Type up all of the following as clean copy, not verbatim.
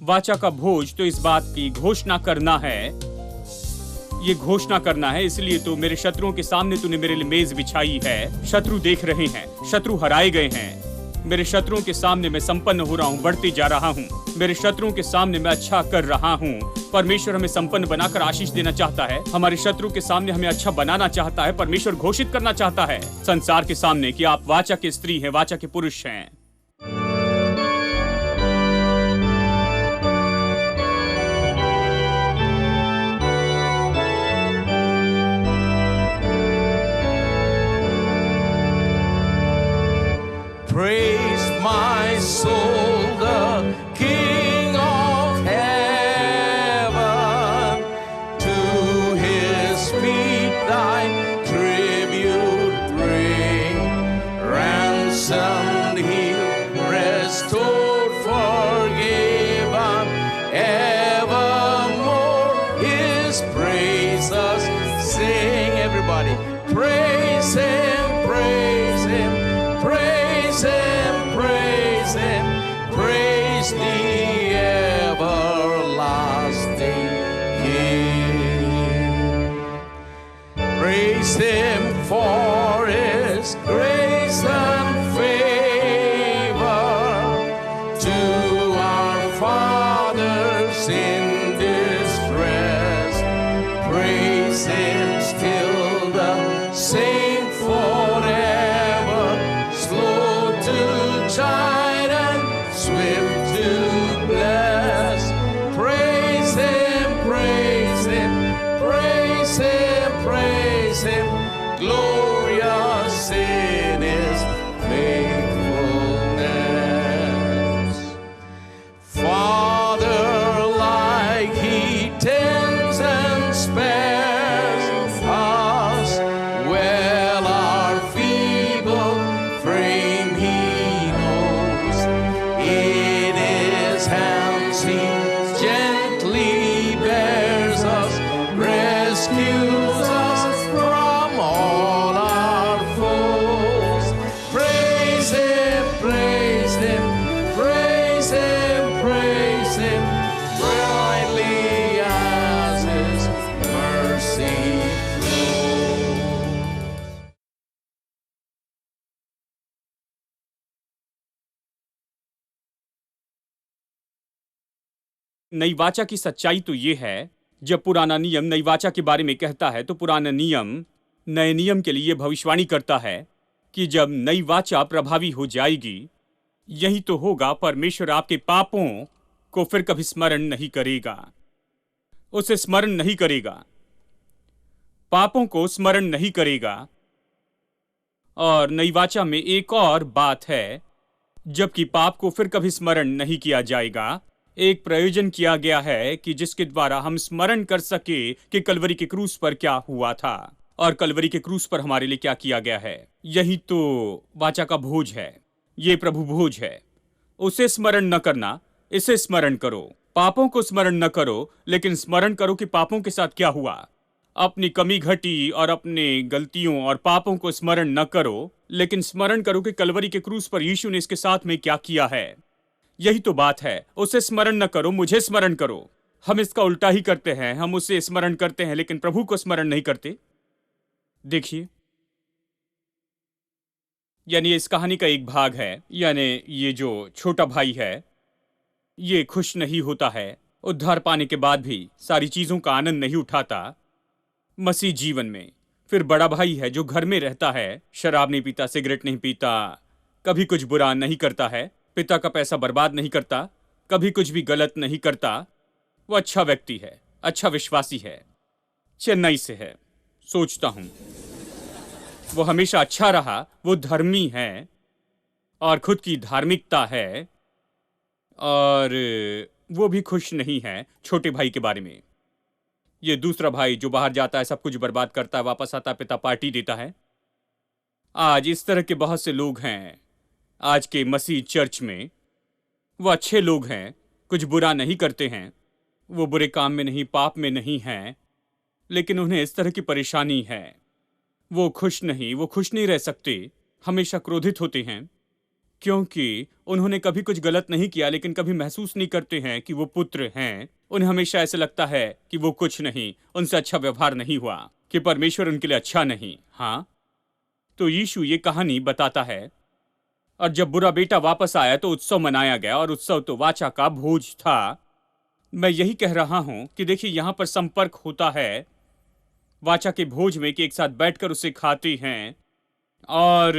वाचा का भोज तो इस बात की घोषणा करना है, ये घोषणा करना है। इसलिए तो मेरे शत्रुओं के सामने तूने मेरे लिए मेज बिछाई है। शत्रु देख रहे हैं, शत्रु हराए गए हैं। मेरे शत्रुओं के सामने मैं संपन्न हो रहा हूँ, बढ़ते जा रहा हूँ। मेरे शत्रुओं के सामने मैं अच्छा कर रहा हूँ। परमेश्वर हमें संपन्न बनाकर आशीष देना चाहता है। हमारे शत्रु के सामने हमें अच्छा बनाना चाहता है। परमेश्वर घोषित करना चाहता है संसार के सामने कि आप वाचा के स्त्री हैं, वाचा के पुरुष हैं। Praise my soul, the King of heaven. To his feet thy tribute bring. Ransomed, healed, restored, forgiven. Evermore his praises sing. Everybody, praise him, praise him, praise him, praise him, praise the everlasting King. Praise him for his grace and favor to our fathers in distress. Praise him still the same forever, slow to chide and swift to bless. Praise him, praise him, praise him, praise him. Glorious in his faithfulness. Father, like he tends and spares us, well our feeble frame he knows. In his hands he gently bears us, rescues us from all our foes. Praise him, praise him, praise him, praise him, brightly as his mercy flows. नई वाचा की सच्चाई तो ये है, जब पुराना नियम नई वाचा के बारे में कहता है तो पुराना नियम नए नियम के लिए भविष्यवाणी करता है कि जब नई वाचा प्रभावी हो जाएगी, यही तो होगा, परमेश्वर आपके पापों को फिर कभी स्मरण नहीं करेगा। उसे स्मरण नहीं करेगा, पापों को स्मरण नहीं करेगा। और नई वाचा में एक और बात है, जबकि पाप को फिर कभी स्मरण नहीं किया जाएगा, एक प्रयोजन किया गया है कि जिसके द्वारा हम स्मरण कर सके कि कलवरी के क्रूस पर क्या हुआ था और कलवरी के क्रूस पर हमारे लिए क्या किया गया है। यही तो वाचा का भोज है, ये प्रभु भोज है। उसे स्मरण न करना, इसे स्मरण करो। पापों को स्मरण न करो, लेकिन स्मरण करो कि पापों के साथ क्या हुआ। अपनी कमी घटी और अपने गलतियों और पापों को स्मरण न करो, लेकिन स्मरण करो कि कलवरी के क्रूस पर यीशु ने इसके साथ में क्या किया है। यही तो बात है। उसे स्मरण न करो, मुझे स्मरण करो। हम इसका उल्टा ही करते हैं, हम उसे स्मरण करते हैं लेकिन प्रभु को स्मरण नहीं करते। देखिए, यानी इस कहानी का एक भाग है, यानी ये जो छोटा भाई है ये खुश नहीं होता है, उद्धार पाने के बाद भी सारी चीजों का आनंद नहीं उठाता मसीह जीवन में। फिर बड़ा भाई है जो घर में रहता है, शराब नहीं पीता, सिगरेट नहीं पीता, कभी कुछ बुरा नहीं करता है, पिता का पैसा बर्बाद नहीं करता, कभी कुछ भी गलत नहीं करता। वो अच्छा व्यक्ति है, अच्छा विश्वासी है, चेन्नई से है। सोचता हूं वो हमेशा अच्छा रहा, वो धर्मी है और खुद की धार्मिकता है, और वो भी खुश नहीं है छोटे भाई के बारे में। ये दूसरा भाई जो बाहर जाता है, सब कुछ बर्बाद करता है, वापस आता है, पिता पार्टी देता है। आज इस तरह के बहुत से लोग हैं आज के मसीह चर्च में। वो अच्छे लोग हैं, कुछ बुरा नहीं करते हैं, वो बुरे काम में नहीं, पाप में नहीं हैं, लेकिन उन्हें इस तरह की परेशानी है। वो खुश नहीं रह सकते, हमेशा क्रोधित होते हैं। क्योंकि उन्होंने कभी कुछ गलत नहीं किया, लेकिन कभी महसूस नहीं करते हैं कि वो पुत्र हैं। उन्हें हमेशा ऐसा लगता है कि वो कुछ नहीं, उनसे अच्छा व्यवहार नहीं हुआ, कि परमेश्वर उनके लिए अच्छा नहीं। हाँ, तो यीशु ये कहानी बताता है। और जब बुरा बेटा वापस आया तो उत्सव मनाया गया, और उत्सव तो वाचा का भोज था। मैं यही कह रहा हूं कि देखिए, यहां पर संपर्क होता है वाचा के भोज में, कि एक साथ बैठकर उसे खाते हैं, और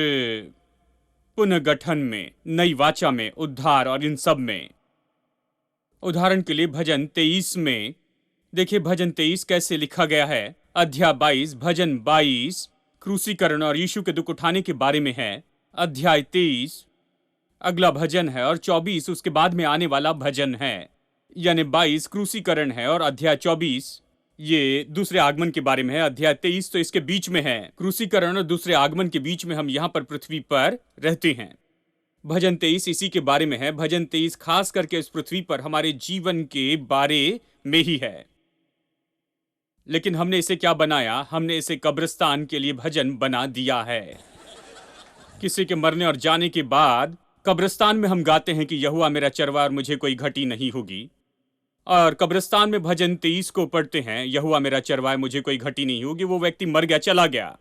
पुनर्गठन में, नई वाचा में, उद्धार और इन सब में। उदाहरण के लिए भजन 23 में देखिए, भजन 23 कैसे लिखा गया है। अध्याय 22, भजन 22 क्रूसीकरण और यीशु के दुख उठाने के बारे में है। अध्याय 23 अगला भजन है, और 24 उसके बाद में आने वाला भजन है। यानी 22 क्रूसीकरण है, और अध्याय 24 ये दूसरे आगमन के बारे में है। अध्याय 23 तो इसके बीच में है, क्रूसीकरण और दूसरे आगमन के बीच में हम यहाँ पर पृथ्वी पर रहते हैं। भजन 23 इसी के बारे में है। भजन 23 खास करके इस पृथ्वी पर हमारे जीवन के बारे में ही है। लेकिन हमने इसे क्या बनाया? हमने इसे कब्रिस्तान के लिए भजन बना दिया है। किसी के मरने और जाने के बाद कब्रिस्तान में हम गाते हैं कि यहोवा मेरा चरवाहा और मुझे कोई घटी नहीं होगी। और कब्रिस्तान में भजन 23 को पढ़ते हैं, यहोवा मेरा चरवाहा मुझे कोई घटी नहीं होगी। वो व्यक्ति मर गया, चला गया।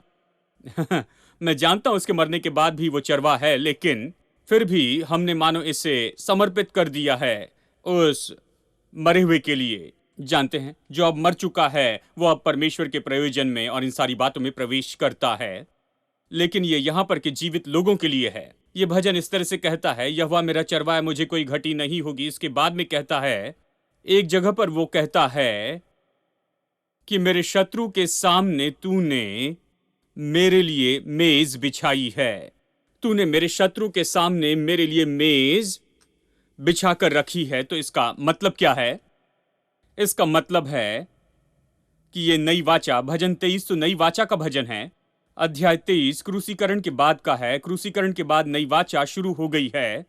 मैं जानता हूं उसके मरने के बाद भी वो चरवाहा है, लेकिन फिर भी हमने मानो इसे समर्पित कर दिया है उस मरे हुए के लिए। जानते हैं, जो अब मर चुका है वो अब परमेश्वर के प्रयोजन में और इन सारी बातों में प्रवेश करता है। लेकिन ये यहाँ पर के जीवित लोगों के लिए है। ये भजन इस तरह से कहता है, यहोवा मेरा चरवाहा मुझे कोई घटी नहीं होगी। इसके बाद में कहता है, एक जगह पर वो कहता है कि मेरे शत्रु के सामने तूने मेरे लिए मेज बिछाई है। तूने मेरे शत्रु के सामने मेरे लिए मेज बिछाकर रखी है। तो इसका मतलब क्या है? इसका मतलब है कि ये नई वाचा, भजन 23 तो नई वाचा का भजन है। अध्याय 23 क्रूसीकरण के बाद का है। क्रूसीकरण के बाद नई वाचा शुरू हो गई है,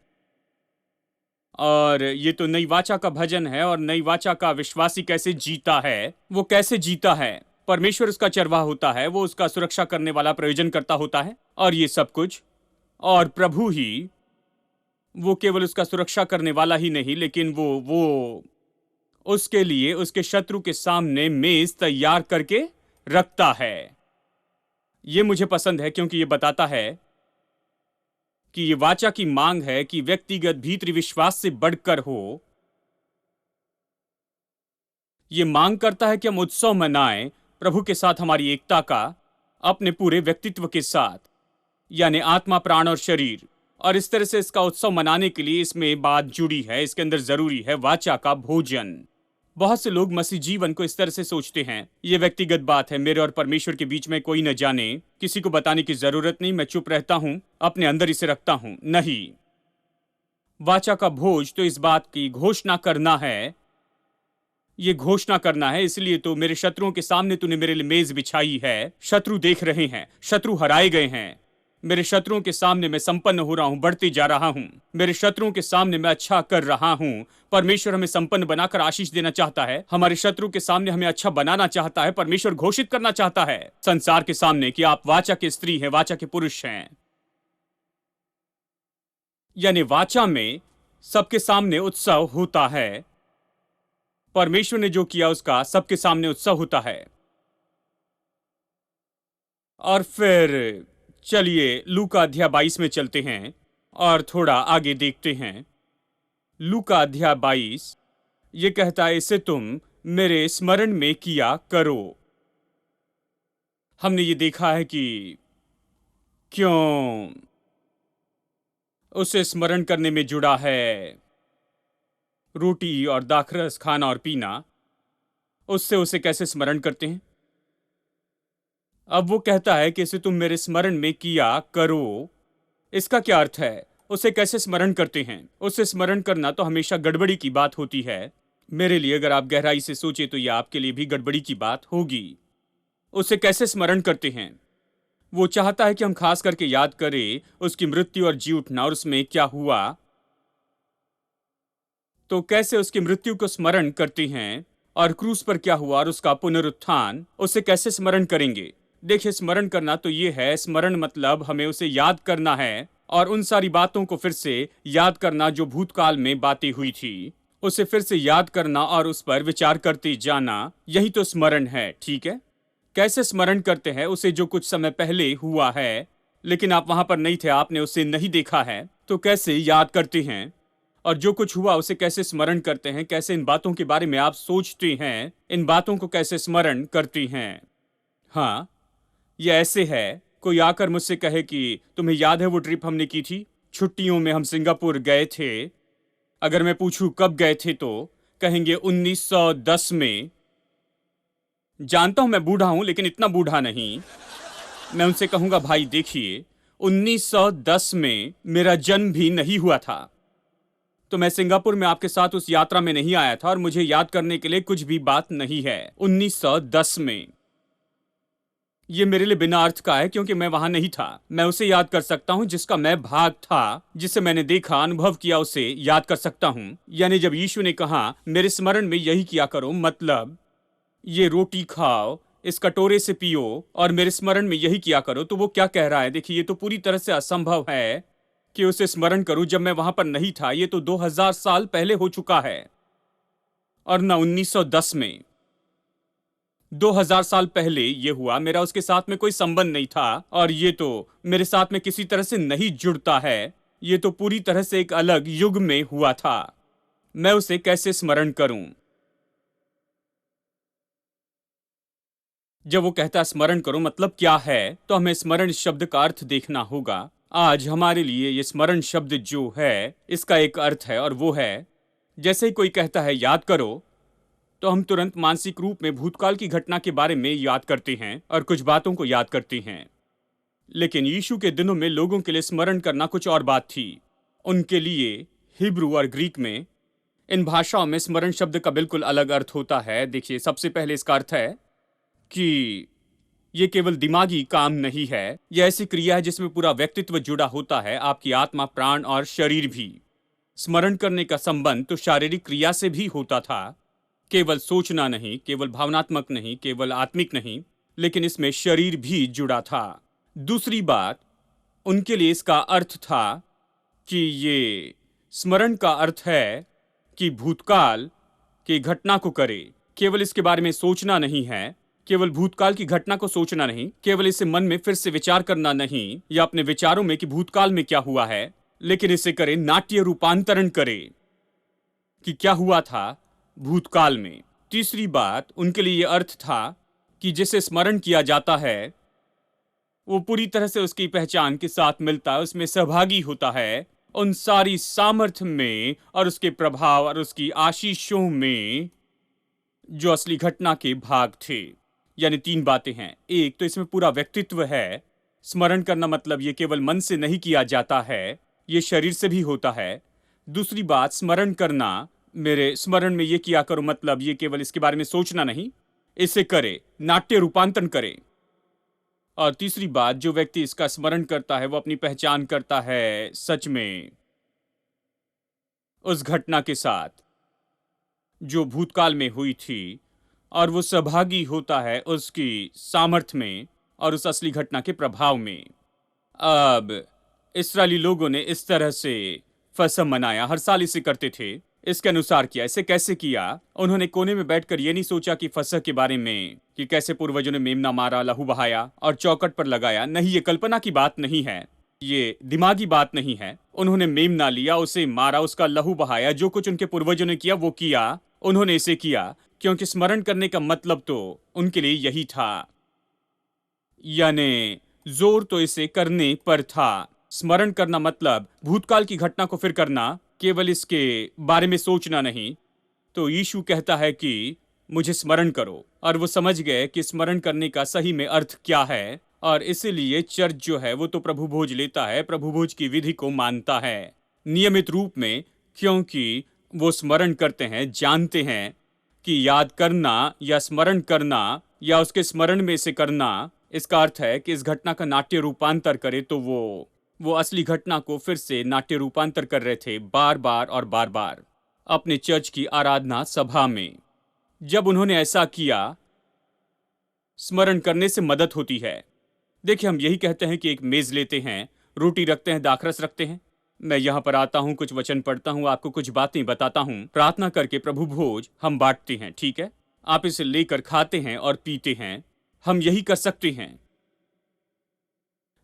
और ये तो नई वाचा का भजन है। और नई वाचा का विश्वासी कैसे जीता है? वो कैसे जीता है? परमेश्वर उसका चरवाहा होता है, वो उसका सुरक्षा करने वाला, प्रयोजन करता होता है, और ये सब कुछ। और प्रभु ही, वो केवल उसका सुरक्षा करने वाला ही नहीं, लेकिन वो उसके लिए उसके शत्रु के सामने मेज तैयार करके रखता है। ये मुझे पसंद है, क्योंकि ये बताता है कि ये वाचा की मांग है कि व्यक्तिगत भीतरी विश्वास से बढ़कर हो। ये मांग करता है कि हम उत्सव मनाएं प्रभु के साथ, हमारी एकता का, अपने पूरे व्यक्तित्व के साथ, यानी आत्मा, प्राण और शरीर। और इस तरह से इसका उत्सव मनाने के लिए इसमें बात जुड़ी है, इसके अंदर जरूरी है वाचा का भोजन। बहुत से लोग मसीह जीवन को इस तरह से सोचते हैं, ये व्यक्तिगत बात है, मेरे और परमेश्वर के बीच में कोई न जाने, किसी को बताने की जरूरत नहीं, मैं चुप रहता हूं, अपने अंदर इसे रखता हूं। नहीं, वाचा का भोज तो इस बात की घोषणा करना है, ये घोषणा करना है। इसलिए तो मेरे शत्रुओं के सामने तूने मेरे लिए मेज बिछाई है। शत्रु देख रहे हैं, शत्रु हराए गए हैं। मेरे शत्रुओं के सामने मैं संपन्न हो रहा हूं, बढ़ते जा रहा हूं। मेरे शत्रुओं के सामने मैं अच्छा कर रहा हूं। परमेश्वर हमें संपन्न बनाकर आशीष देना चाहता है। हमारे शत्रु के सामने हमें अच्छा बनाना चाहता है। परमेश्वर घोषित करना चाहता है संसार के सामने कि आप वाचा के स्त्री हैं, वाचा के पुरुष हैं। यानी वाचा में सबके सामने उत्सव होता है। परमेश्वर ने जो किया उसका सबके सामने उत्सव होता है। और फिर चलिए लूका अध्याय 22 में चलते हैं और थोड़ा आगे देखते हैं। लूका अध्याय 22 ये कहता है, इसे तुम मेरे स्मरण में किया करो। हमने ये देखा है कि क्यों उसे स्मरण करने में जुड़ा है रोटी और दाखरस, खाना और पीना। उससे उसे कैसे स्मरण करते हैं? अब वो कहता है कि इसे तुम मेरे स्मरण में किया करो। इसका क्या अर्थ है? उसे कैसे स्मरण करते हैं? उसे स्मरण करना तो हमेशा गड़बड़ी की बात होती है। मेरे लिए अगर आप गहराई से सोचे तो यह आपके लिए भी गड़बड़ी की बात होगी। उसे कैसे स्मरण करते हैं? वो चाहता है कि हम खास करके याद करें उसकी मृत्यु और जी उठना और उसमें क्या हुआ। तो कैसे उसकी मृत्यु को स्मरण करते हैं और क्रूस पर क्या हुआ और उसका पुनरुत्थान, उसे कैसे स्मरण करेंगे? देखिए, स्मरण करना तो ये है, स्मरण मतलब हमें उसे याद करना है। और उन सारी बातों को फिर से याद करना जो भूतकाल में बातें हुई थी, उसे फिर से याद करना और उस पर विचार करते जाना, यही तो स्मरण है। ठीक है, कैसे स्मरण करते हैं? उसे जो कुछ समय पहले हुआ है लेकिन आप वहां पर नहीं थे, आपने उसे नहीं देखा है, तो कैसे याद करते हैं? और जो कुछ हुआ उसे कैसे स्मरण करते हैं? कैसे इन बातों के बारे में आप सोचते हैं? इन बातों को कैसे स्मरण करते हैं? हाँ, ये ऐसे है, कोई आकर मुझसे कहे कि तुम्हें याद है वो ट्रिप हमने की थी, छुट्टियों में हम सिंगापुर गए थे। अगर मैं पूछूं कब गए थे तो कहेंगे 1910 में। जानता हूं मैं बूढ़ा हूं, लेकिन इतना बूढ़ा नहीं। मैं उनसे कहूंगा भाई देखिए, 1910 में मेरा जन्म भी नहीं हुआ था, तो मैं सिंगापुर में आपके साथ उस यात्रा में नहीं आया था और मुझे याद करने के लिए कुछ भी बात नहीं है। 1910 में ये मेरे लिए बिना अर्थ का है, क्योंकि मैं वहां नहीं था। मैं उसे याद कर सकता हूं जिसका मैं भाग था, जिसे मैंने देखा, अनुभव किया, उसे याद कर सकता हूं। यानी जब यीशु ने कहा मेरे स्मरण में यही किया करो, मतलब ये रोटी खाओ, इस कटोरे से पियो और मेरे स्मरण में यही किया करो, तो वो क्या कह रहा है? देखिए, ये तो पूरी तरह से असंभव है कि उसे स्मरण करूं जब मैं वहां पर नहीं था। ये तो 2000 साल पहले हो चुका है, और न 1910 में। 2000 साल पहले ये हुआ, मेरा उसके साथ में कोई संबंध नहीं था, और ये तो मेरे साथ में किसी तरह से नहीं जुड़ता है। ये तो पूरी तरह से एक अलग युग में हुआ था। मैं उसे कैसे स्मरण करूं? जब वो कहता स्मरण करो मतलब क्या है, तो हमें स्मरण शब्द का अर्थ देखना होगा। आज हमारे लिए ये स्मरण शब्द जो है, इसका एक अर्थ है, और वो है, जैसे ही कोई कहता है याद करो, तो हम तुरंत मानसिक रूप में भूतकाल की घटना के बारे में याद करते हैं और कुछ बातों को याद करते हैं। लेकिन यीशु के दिनों में लोगों के लिए स्मरण करना कुछ और बात थी। उनके लिए हिब्रू और ग्रीक में, इन भाषाओं में स्मरण शब्द का बिल्कुल अलग अर्थ होता है। देखिए, सबसे पहले इसका अर्थ है कि ये केवल दिमागी काम नहीं है, यह ऐसी क्रिया है जिसमें पूरा व्यक्तित्व जुड़ा होता है, आपकी आत्मा, प्राण और शरीर भी। स्मरण करने का संबंध तो शारीरिक क्रिया से भी होता था, केवल सोचना नहीं, केवल भावनात्मक नहीं, केवल आत्मिक नहीं, लेकिन इसमें शरीर भी जुड़ा था। दूसरी बात, उनके लिए इसका अर्थ था कि ये स्मरण का अर्थ है कि भूतकाल की घटना को करे, केवल इसके बारे में सोचना नहीं है, केवल भूतकाल की घटना को सोचना नहीं, केवल इसे मन में फिर से विचार करना नहीं, या अपने विचारों में कि भूतकाल में क्या हुआ है, लेकिन इसे करे, नाट्य रूपांतरण करे कि क्या हुआ था भूतकाल में। तीसरी बात, उनके लिए यह अर्थ था कि जिसे स्मरण किया जाता है वो पूरी तरह से उसकी पहचान के साथ मिलता है, उसमें सहभागी होता है, उन सारी सामर्थ्य में और उसके प्रभाव और उसकी आशीषों में जो असली घटना के भाग थे। यानी 3 बातें हैं। एक तो इसमें पूरा व्यक्तित्व है। स्मरण करना मतलब ये केवल मन से नहीं किया जाता है, ये शरीर से भी होता है। दूसरी बात, स्मरण करना, मेरे स्मरण में ये किया करो, मतलब ये केवल इसके बारे में सोचना नहीं, इसे करे, नाट्य रूपांतरण करे। और तीसरी बात, जो व्यक्ति इसका स्मरण करता है वो अपनी पहचान करता है सच में उस घटना के साथ जो भूतकाल में हुई थी, और वो सहभागी होता है उसकी सामर्थ्य में और उस असली घटना के प्रभाव में। अब इस्राएली लोगों ने इस तरह से फसह मनाया, हर साल इसे करते थे। इसके अनुसार किया। इसे कैसे किया? उन्होंने कोने में बैठकर ये नहीं सोचा कि फसह के बारे में, कि कैसे पूर्वजों ने मेमना मारा, लहू बहाया और चौकट पर लगाया। नहीं, ये कल्पना की बात नहीं है, ये दिमागी बात नहीं है। उन्होंने मेमना लिया, उसे मारा, उसका लहू बहाया, जो कुछ उनके पूर्वजों ने किया वो किया। उन्होंने इसे किया क्योंकि स्मरण करने का मतलब तो उनके लिए यही था, यानी जोर तो इसे करने पर था। स्मरण करना मतलब भूतकाल की घटना को फिर करना, केवल इसके बारे में सोचना नहीं। तो यीशु कहता है कि मुझे स्मरण करो, और वो समझ गए कि स्मरण करने का सही में अर्थ क्या है। और इसीलिए चर्च जो है वो तो प्रभु भोज लेता है, प्रभु भोज की विधि को मानता है नियमित रूप में, क्योंकि वो स्मरण करते हैं, जानते हैं कि याद करना या स्मरण करना या उसके स्मरण में से करना, इसका अर्थ है कि इस घटना का नाट्य रूपांतर करे। तो वो असली घटना को फिर से नाट्य रूपांतर कर रहे थे, बार बार और बार बार अपने चर्च की आराधना सभा में। जब उन्होंने ऐसा किया, स्मरण करने से मदद होती है। देखिए, हम यही कहते हैं कि एक मेज लेते हैं, रोटी रखते हैं, दाखरस रखते हैं। मैं यहाँ पर आता हूँ, कुछ वचन पढ़ता हूँ, आपको कुछ बातें बताता हूँ, प्रार्थना करके प्रभु भोज हम बांटते हैं, ठीक है? आप इसे लेकर खाते हैं और पीते हैं। हम यही कर सकते हैं।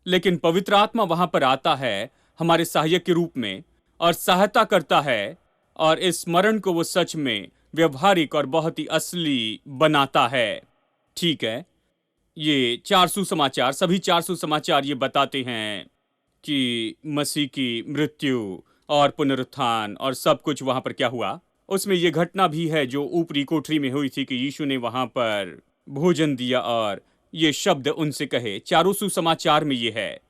लेकिन पवित्र आत्मा वहां पर आता है हमारे सहायक के रूप में और सहायता करता है, और इस स्मरण को वो सच में व्यवहारिक और बहुत ही असली बनाता है, ठीक है? ये 4 सुसमाचार, सभी 4 सुसमाचार ये बताते हैं कि मसीह की मृत्यु और पुनरुत्थान और सब कुछ वहां पर क्या हुआ। उसमें ये घटना भी है जो ऊपरी कोठरी में हुई थी कि यीशु ने वहां पर भोजन दिया और ये शब्द उनसे कहे। चारों सुसमाचार में ये है।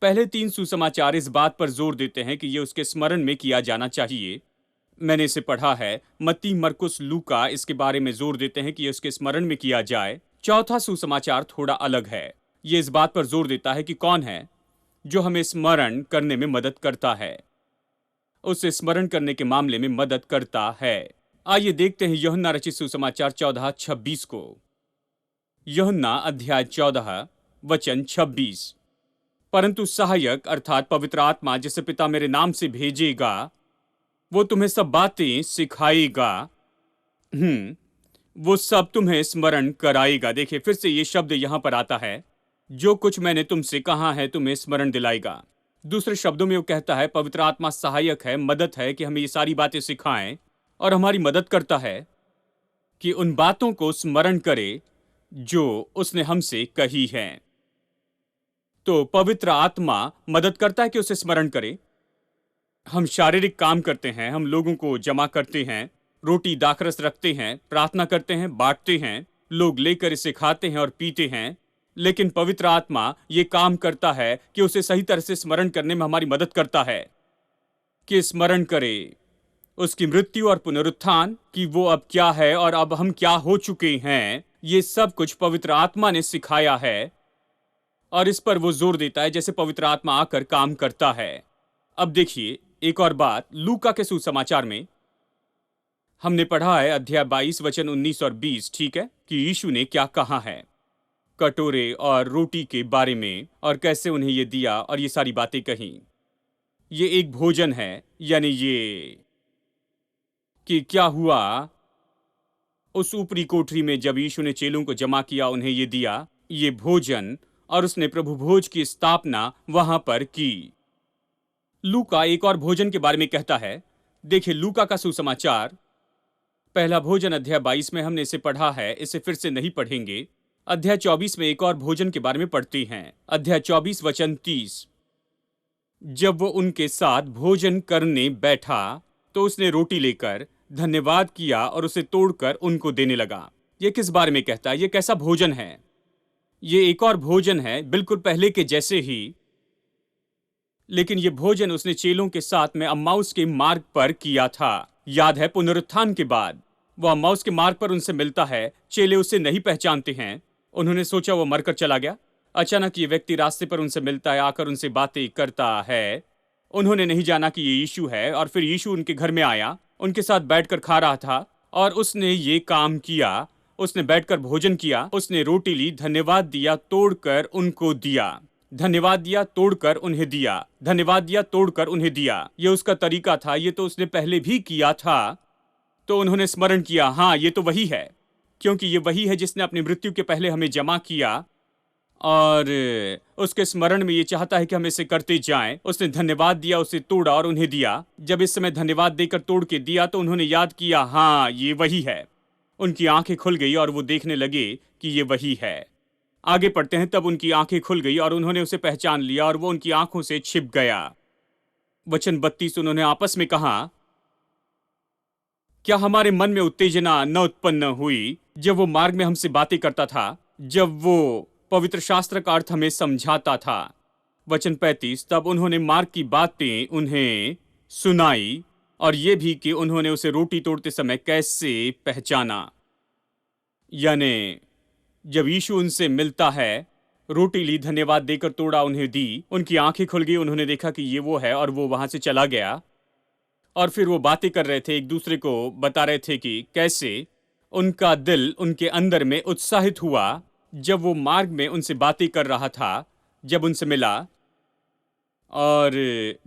पहले 3 सुसमाचार इस बात पर जोर देते हैं कि ये उसके स्मरण में किया जाना चाहिए। मैंने इसे पढ़ा है। मत्ती, मरकुस, लूका इसके बारे में जोर देते हैं कि ये उसके स्मरण में किया जाए। चौथा सुसमाचार थोड़ा अलग है। ये इस बात पर जोर देता है कि कौन है जो हमें स्मरण करने में मदद करता है, उसे स्मरण करने के मामले में मदद करता है। आइए देखते हैं यूहन्ना रचित सुसमाचार 14:26 को। यूहन्ना अध्याय 14 वचन 26। परंतु सहायक अर्थात पवित्र आत्मा जिसे पिता मेरे नाम से भेजेगा, वो तुम्हें सब बातें सिखाएगा। वो सब तुम्हें स्मरण कराएगा। देखिए फिर से ये शब्द यहां पर आता है, जो कुछ मैंने तुमसे कहा है तुम्हें स्मरण दिलाएगा। दूसरे शब्दों में वो कहता है पवित्र आत्मा सहायक है, मदद है कि हमें ये सारी बातें सिखाएं और हमारी मदद करता है कि उन बातों को स्मरण करे जो उसने हमसे कही हैं। तो पवित्र आत्मा मदद करता है कि उसे स्मरण करे। हम शारीरिक काम करते हैं, हम लोगों को जमा करते हैं, रोटी दाखरस रखते हैं, प्रार्थना करते हैं, बांटते हैं, लोग लेकर इसे खाते हैं और पीते हैं। लेकिन पवित्र आत्मा ये काम करता है कि उसे सही तरह से स्मरण करने में हमारी मदद करता है कि स्मरण करे उसकी मृत्यु और पुनरुत्थान, कि वो अब क्या है और अब हम क्या हो चुके हैं। ये सब कुछ पवित्र आत्मा ने सिखाया है और इस पर वो जोर देता है जैसे पवित्र आत्मा आकर काम करता है। अब देखिए एक और बात, लूका के सुसमाचार में हमने पढ़ा है अध्याय 22 वचन 19 और 20, ठीक है, कि यीशु ने क्या कहा है कटोरे और रोटी के बारे में और कैसे उन्हें ये दिया और ये सारी बातें कही। ये एक भोजन है, यानी ये कि क्या हुआ उस ऊपरी कोठरी में जब यीशु ने चेलों को जमा किया, उन्हें ये दिया ये भोजन, और उसने प्रभु भोज की स्थापना वहां पर की। लूका एक और भोजन के बारे में कहता है। देखिए लूका का सुसमाचार पहला भोजन अध्याय 22 में हमने इसे पढ़ा है, इसे फिर से नहीं पढ़ेंगे। अध्याय 24 में एक और भोजन के बारे में पढ़ते हैं। अध्याय 24 वचन 30। जब वो उनके साथ भोजन करने बैठा तो उसने रोटी लेकर धन्यवाद किया और उसे तोड़कर उनको देने लगा। ये किस बारे में कहता है? ये कैसा भोजन है? ये एक और भोजन है बिल्कुल पहले के जैसे ही, लेकिन ये भोजन उसने चेलों के साथ में अम्माउस के मार्ग पर किया था। याद है पुनरुत्थान के बाद वो अम्माउस के मार्ग पर उनसे मिलता है। चेले उसे नहीं पहचानते हैं, उन्होंने सोचा वो मरकर चला गया। अचानक ये व्यक्ति रास्ते पर उनसे मिलता है, आकर उनसे बातें करता है। उन्होंने नहीं जाना कि ये यीशु है, और फिर यीशु उनके घर में आया, उनके साथ बैठकर खा रहा था और उसने ये काम किया। उसने बैठकर भोजन किया, उसने रोटी ली, धन्यवाद दिया, तोड़कर उनको दिया, धन्यवाद दिया, तोड़कर उन्हें दिया, धन्यवाद दिया, तोड़कर उन्हें दिया। ये उसका तरीका था, ये तो उसने पहले भी किया था। तो उन्होंने स्मरण किया, हाँ ये तो वही है, क्योंकि ये वही है जिसने अपनी मृत्यु के पहले हमें जमा किया और उसके स्मरण में ये चाहता है कि हम इसे करते जाएं। उसने धन्यवाद दिया, उसे तोड़ा और उन्हें दिया। जब इस समय धन्यवाद देकर तोड़ के दिया तो उन्होंने याद किया, हाँ ये वही है। उनकी आंखें खुल गई और वो देखने लगे कि ये वही है। आगे पढ़ते हैं, तब उनकी आंखें खुल गई और उन्होंने उसे पहचान लिया और वो उनकी आंखों से छिप गया। वचन 32, उन्होंने आपस में कहा, क्या हमारे मन में उत्तेजना न उत्पन्न हुई जब वो मार्ग में हमसे बातें करता था, जब वो पवित्र शास्त्र का अर्थ हमें समझाता था। वचन 35, तब उन्होंने मार्ग की बातें उन्हें सुनाई और ये भी कि उन्होंने उसे रोटी तोड़ते समय कैसे पहचाना। यानी जब यीशु उनसे मिलता है, रोटी ली, धन्यवाद देकर तोड़ा, उन्हें दी, उनकी आंखें खुल गई, उन्होंने देखा कि ये वो है और वो वहां से चला गया। और फिर वो बातें कर रहे थे, एक दूसरे को बता रहे थे कि कैसे उनका दिल उनके अंदर में उत्साहित हुआ जब वो मार्ग में उनसे बातें कर रहा था, जब उनसे मिला। और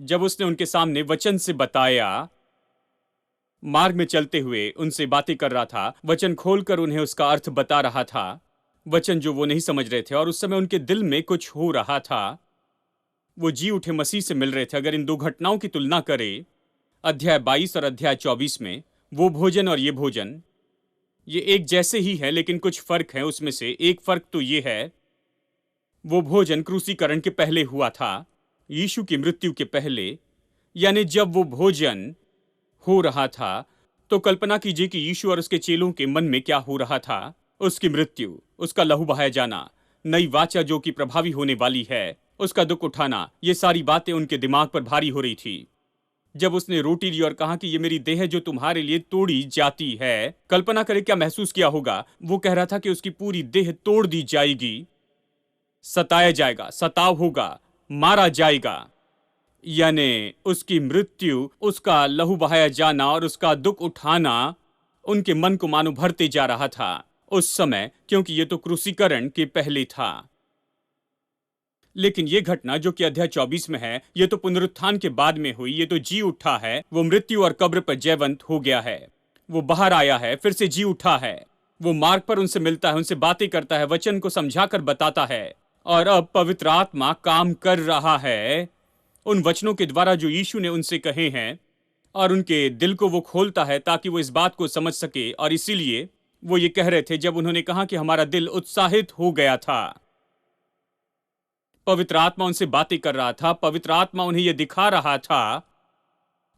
जब उसने उनके सामने वचन से बताया, मार्ग में चलते हुए उनसे बातें कर रहा था, वचन खोलकर उन्हें उसका अर्थ बता रहा था, वचन जो वो नहीं समझ रहे थे, और उस समय उनके दिल में कुछ हो रहा था। वो जी उठे मसीह से मिल रहे थे। अगर इन दो घटनाओं की तुलना करें, अध्याय 22 और अध्याय 24 में, वो भोजन और ये भोजन, ये एक जैसे ही है, लेकिन कुछ फर्क है। उसमें से एक फर्क तो ये है, वो भोजन क्रूसीकरण के पहले हुआ था, यीशु की मृत्यु के पहले। यानी जब वो भोजन हो रहा था तो कल्पना कीजिए कि यीशु और उसके चेलों के मन में क्या हो रहा था। उसकी मृत्यु, उसका लहू बहाया जाना, नई वाचा जो कि प्रभावी होने वाली है, उसका दुख उठाना, ये सारी बातें उनके दिमाग पर भारी हो रही थी। जब उसने रोटी ली और कहा कि ये मेरी देह है जो तुम्हारे लिए तोड़ी जाती है, कल्पना करें क्या महसूस किया होगा। वो कह रहा था कि उसकी पूरी देह तोड़ दी जाएगी, सताया जाएगा, सताव होगा, मारा जाएगा। यानी उसकी मृत्यु, उसका लहू बहाया जाना और उसका दुख उठाना उनके मन को मानो भरते जा रहा था उस समय, क्योंकि ये तो क्रूसीकरण के पहले था। लेकिन ये घटना जो कि अध्याय 24 में है, ये तो पुनरुत्थान के बाद में हुई। ये तो जी उठा है, वो मृत्यु और कब्र पर जयवंत हो गया है, वो बाहर आया है, फिर से जी उठा है। वो मार्ग पर उनसे मिलता है, उनसे बातें करता है, वचन को समझाकर बताता है, और अब पवित्र आत्मा काम कर रहा है उन वचनों के द्वारा जो यीशु ने उनसे कहे हैं, और उनके दिल को वो खोलता है ताकि वो इस बात को समझ सके। और इसीलिए वो ये कह रहे थे जब उन्होंने कहा कि हमारा दिल उत्साहित हो गया था। पवित्र आत्मा उनसे बातें कर रहा था, पवित्र आत्मा उन्हें यह दिखा रहा था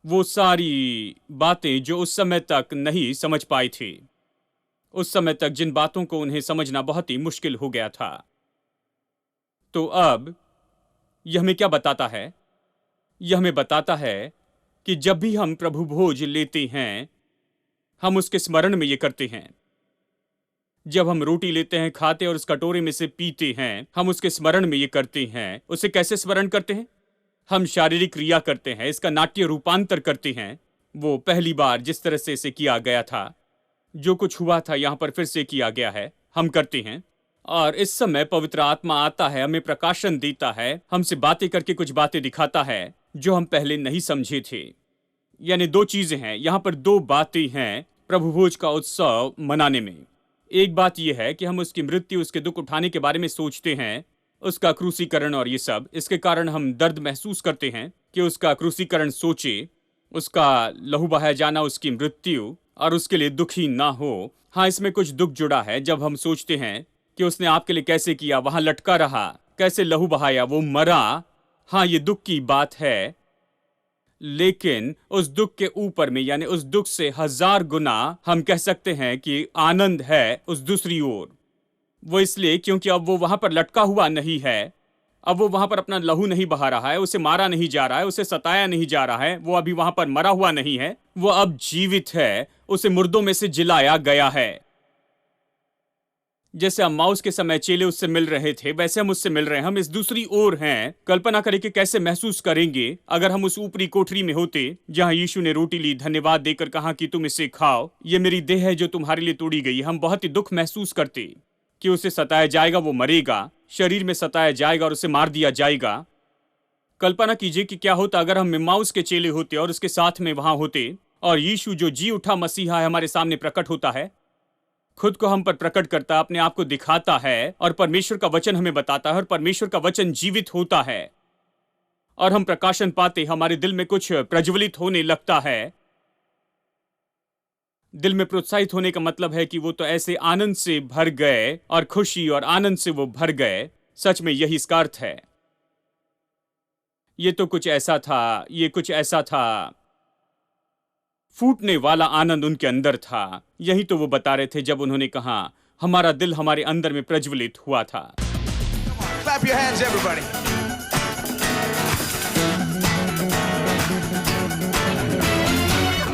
वो सारी बातें जो उस समय तक नहीं समझ पाई थी, उस समय तक जिन बातों को उन्हें समझना बहुत ही मुश्किल हो गया था। तो अब यह हमें क्या बताता है? यह हमें बताता है कि जब भी हम प्रभु भोज लेते हैं, हम उसके स्मरण में ये करते हैं। जब हम रोटी लेते हैं, खाते और उस कटोरे में से पीते हैं, हम उसके स्मरण में ये करते हैं। उसे कैसे स्मरण करते हैं? हम शारीरिक क्रिया करते हैं, इसका नाट्य रूपांतर करते हैं। वो पहली बार जिस तरह से इसे किया गया था, जो कुछ हुआ था यहां पर फिर से किया गया है, हम करते हैं। और इस समय पवित्र आत्मा आता है, हमें प्रकाशन देता है, हमसे बातें करके कुछ बातें दिखाता है जो हम पहले नहीं समझे थे। यानी दो चीजें हैं यहां पर, दो बातें हैं प्रभु भोज का उत्सव मनाने में। एक बात यह है कि हम उसकी मृत्यु, उसके दुख उठाने के बारे में सोचते हैं, उसका क्रूसीकरण और ये सब, इसके कारण हम दर्द महसूस करते हैं कि उसका क्रूसीकरण सोचे, उसका लहू बहाया जाना, उसकी मृत्यु, और उसके लिए दुखी ना हो। हाँ, इसमें कुछ दुख जुड़ा है जब हम सोचते हैं कि उसने आपके लिए कैसे किया, वहां लटका रहा, कैसे लहू बहाया, वो मरा। हाँ, ये दुख की बात है, लेकिन उस दुख के ऊपर में, यानी उस दुख से 1000 गुना हम कह सकते हैं कि आनंद है उस दूसरी ओर। वो इसलिए क्योंकि अब वो वहां पर लटका हुआ नहीं है, अब वो वहां पर अपना लहू नहीं बहा रहा है, उसे मारा नहीं जा रहा है, उसे सताया नहीं जा रहा है, वो अभी वहां पर मरा हुआ नहीं है, वो अब जीवित है, उसे मुर्दों में से जिलाया गया है। जैसे अम्माउस के समय चेले उससे मिल रहे थे, वैसे हम उससे मिल रहे हैं, हम इस दूसरी ओर हैं। कल्पना करें कि कैसे महसूस करेंगे अगर हम उस ऊपरी कोठरी में होते जहां यीशु ने रोटी ली, धन्यवाद देकर कहा कि तुम इसे खाओ, ये मेरी देह है जो तुम्हारे लिए तोड़ी गई। हम बहुत ही दुख महसूस करते कि उसे सताया जाएगा, वो मरेगा, शरीर में सताया जाएगा और उसे मार दिया जाएगा। कल्पना कीजिए कि क्या होता अगर हम इम्माउस के चेले होते और उसके साथ में वहां होते, और यीशु जो जी उठा मसीहा है हमारे सामने प्रकट होता है, खुद को हम पर प्रकट करता है, अपने आप को दिखाता है, और परमेश्वर का वचन हमें बताता है, और परमेश्वर का वचन जीवित होता है, और हम प्रकाशन पाते, हमारे दिल में कुछ प्रज्वलित होने लगता है। दिल में प्रोत्साहित होने का मतलब है कि वो तो ऐसे आनंद से भर गए, और खुशी और आनंद से वो भर गए। सच में यही इसका अर्थ है। ये तो कुछ ऐसा था, ये कुछ ऐसा था, फूटने वाला आनंद उनके अंदर था। यही तो वो बता रहे थे जब उन्होंने कहा हमारा दिल हमारे अंदर में प्रज्वलित हुआ था। Clap your hands, everybody.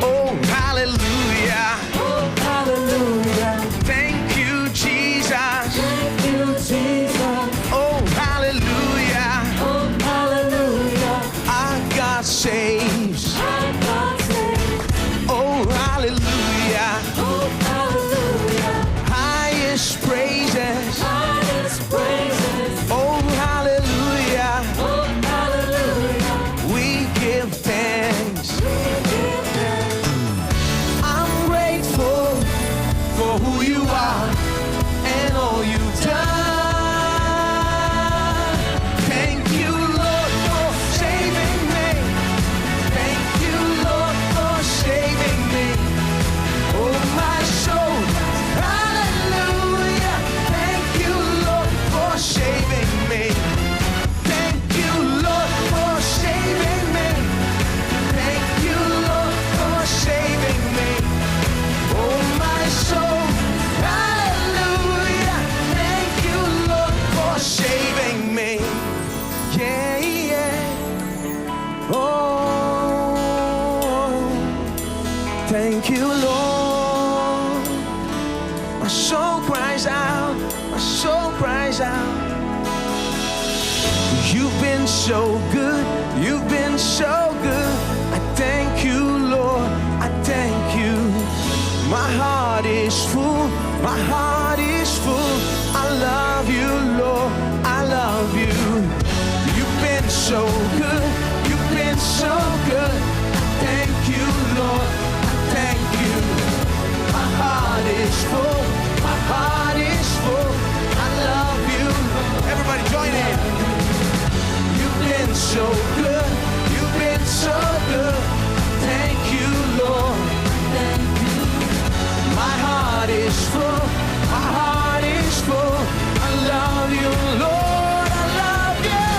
Oh, hallelujah. Oh, hallelujah. Thank you, Jesus. Thank you, Jesus. Oh, hallelujah. Oh, hallelujah. Our God saves. Our God saves. Oh, hallelujah. Oh, hallelujah. Highest praises. Highest praises. Oh, hallelujah. for who you are and all you've done. Thank you, Lord, for saving me. Thank you, Lord, for saving me. Oh, my soul, hallelujah. Thank you, Lord, for saving me. Thank you, Lord, for saving me. Thank you, Lord, for saving me. Oh, my soul, hallelujah. Thank you, Lord, for saving me. Yeah, yeah. Oh, thank you, Lord. My soul cries out, my soul cries out. You've been so good, you've been so good. I thank you, Lord, I thank you. My heart is full, my heart is full. I love you, Lord, I love you. You've been so good, you've been so good. Thank you, Lord, I thank you. My heart is full, my heart is full. I love you, Lord. Everybody join in. You've been so good, you've been so good. Thank you, Lord. Thank you. My heart is full, my heart is full. I love you, Lord, I love you.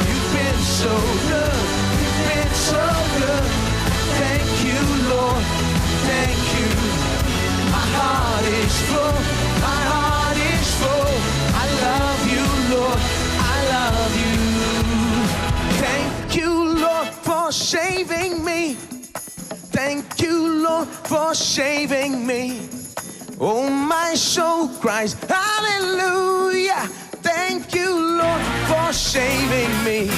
You've been so good, you've been so good. Thank you, Lord, thank you. My heart is full, my heart is full. I love you, Lord, I love you. Thank you, Lord, for saving me. Thank you, Lord, for saving me. Oh, my soul cries, hallelujah. Thank you, Lord, for saving me.